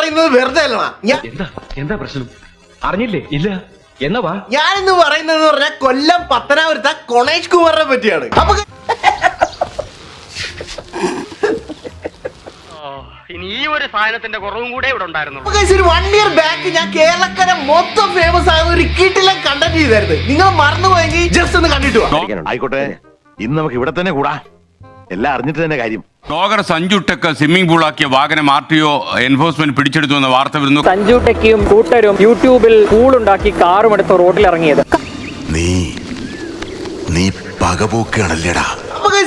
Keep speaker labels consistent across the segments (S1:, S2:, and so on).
S1: പറയുന്നത് വെറുതെ അല്ലണ.
S2: എന്താ പ്രശ്നം? അറിഞ്ഞില്ലേ? ഇല്ല. എന്നവാ
S1: ഞാനിന്ന് പറയുന്നത് പറഞ്ഞാൽ കൊല്ലം പത്തനാപുരത്തെ കൊണേഷ് കുമാറിനെ പറ്റിയാണ്. അപ്പൊ
S3: ഇനി ഈ ഒരു സാധനത്തിന്റെ കുറവും കൂടെ ഇവിടെ ഉണ്ടായിരുന്നു.
S1: ഒരു 1 year ബാക്ക് ഞാൻ കേരളക്കര മൊത്തം ഫേമസ് ആയ ഒരു കിട്ടിലും കണ്ടന്റ് ചെയ്തായിരുന്നു. നിങ്ങൾ മറന്നുപോയെങ്കിൽ ജസ്റ്റ് ഒന്ന് കണ്ടിട്ട് വാ.
S4: ആയിക്കോട്ടെ, ഇന്ന് നമുക്ക് ഇവിടെ തന്നെ കൂടാ. എല്ലാം അറിഞ്ഞിട്ട് തന്നെ കാര്യം.
S5: ബ്ലോഗർ സഞ്ജു ടെക്ക് സ്വിമ്മിംഗ് പൂളാക്കിയ വാഹനം RTO എൻഫോഴ്സ്മെന്റ് പിടിച്ചെടുത്തു എന്ന വാർത്ത വരുന്നു.
S6: സഞ്ജു ടെക്കിയും കൂട്ടരും യൂട്യൂബിൽ പൂളുണ്ടാക്കി കാറും എടുത്ത് റോഡിൽ ഇറങ്ങിയത്.
S4: നീ പകപോക്കാണല്ലേടാ.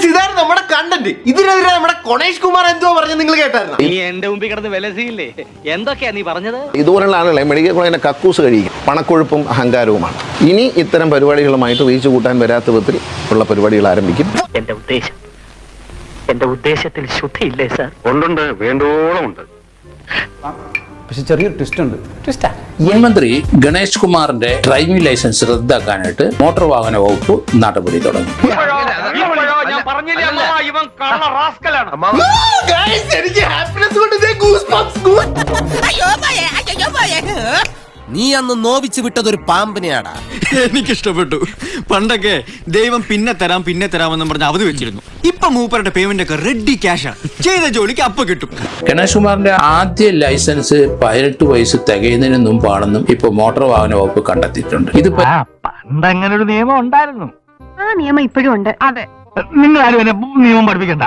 S1: ഇതായിരുന്നു നമ്മുടെ കണ്ടന്റ്. ഇതിനെതിരെ നമ്മുടെ കൊണേഷ് കുമാർ എന്തോ പറഞ്ഞു നിങ്ങൾ കേട്ടായിരുന്നു?
S3: നീ എന്റെ മുമ്പിൽ കിടന്ന് വിലസിയില്ലേ? എന്തൊക്കെയാ നീ പറഞ്ഞത്?
S7: ഇതുപോലുള്ള ആളുകളെ മെഡിക്കൽ കോളേജിന്റെ കക്കൂസ് കഴിയും. പണക്കൊഴുപ്പും അഹങ്കാരവുമാണ്. ഇനി ഇത്തരം പരിപാടികളുമായിട്ട് റീച്ച് കൂട്ടാൻ വരാത്ത വിധത്തിൽ ഉള്ള പരിപാടികൾ ആരംഭിക്കും.
S6: എന്റെ ഉദ്ദേശത്തിൽ ശുദ്ധിയില്ലേ സാർ?
S3: ഉണ്ടുണ്ട്, വേണ്ടോളം ഉണ്ട്.
S8: പക്ഷെ ചെറിയൊരു ട്വിസ്റ്റ് ഉണ്ട്.
S9: മുൻമന്ത്രി ഗണേഷ് കുമാറിന്റെ ഡ്രൈവിംഗ് ലൈസൻസ് റദ്ദാക്കാനായിട്ട് മോട്ടോർ വാഹന വകുപ്പ് നടപടി തുടങ്ങി.
S10: നീ അന്ന് നോവിച്ച് വിട്ടതൊരു പാമ്പിനെയാടാ.
S8: എനിക്കിഷ്ടപ്പെട്ടു. പണ്ടൊക്കെ ദൈവം പിന്നെ തരാമെന്ന് പറഞ്ഞ് അവധി വെച്ചിരുന്നു. ഇപ്പൊ മൂപ്പരുടെ പേയ്മെന്റ് ഒക്കെ റെഡി ക്യാഷാ. ചെയ്ത ജോലിക്ക് അപ്പൊ കിട്ടും.
S9: ഗണേഷ് കുമാറിന്റെ ആദ്യ ലൈസൻസ് 18 വയസ്സ് തികയുന്നതിന് മുമ്പാണെന്നും ഇപ്പൊ മോട്ടോർ വാഹന വകുപ്പ് കണ്ടെത്തിയിട്ടുണ്ട്. ഇത്
S3: പണ്ടങ്ങനെ ഒരു നിയമം ഉണ്ടായിരുന്നു.
S11: ആ നിയമം ഇപ്പോഴും ഉണ്ട്. അതെ,
S3: നിങ്ങൾ ആരും എന്നെ നിയമം പഠിപ്പിക്കണ്ട.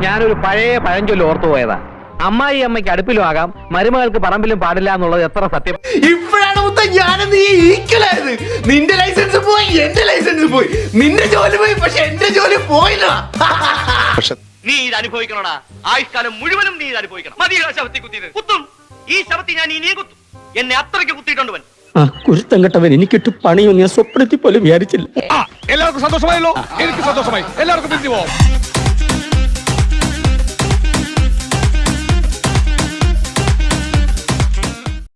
S3: ഞാനൊരു പഴയ പഴഞ്ചൊല്ലി ഓർത്തു പോയതാ. അമ്മായി അമ്മയ്ക്ക് അടുപ്പിലും ആകാം, മരുമകൾക്ക് പറമ്പിലും പാടില്ല എന്നുള്ളത് എത്ര സത്യം.
S1: ഇപ്പോഴാണ് ഞാനെന്ന് ഈക്വലായത്. നിന്റെ ലൈസൻസ് പോയി, എന്റെ ലൈസൻസ് പോയി. നിന്റെ ജോലി പോയി, പക്ഷെ എന്റെ ജോലി പോയില്ല.
S3: നീ ഇത് അനുഭവിക്കണോടാ. ആയുഷ്കാലം മുഴുവനും നീ ഇത് അനുഭവിക്കണം. മതി ശവത്തി കുത്തിയത്. കുത്തും. ഈ ശവത്തി ഞാൻ ഇനിയും കുത്തും. എന്നെ അത്രയ്ക്ക് കുത്തിയിട്ടുണ്ടവൻ.
S6: കുരുത്തം കെട്ടവൻ എനിക്കിട്ട് പണിയൊന്നും ഞാൻ സ്വപ്നത്തിൽ പോലും വിചാരിച്ചില്ല.
S2: എല്ലാവർക്കും സന്തോഷമായല്ലോ? എനിക്ക് സന്തോഷമായി. എല്ലാവർക്കും പിരിഞ്ഞു പോവാം.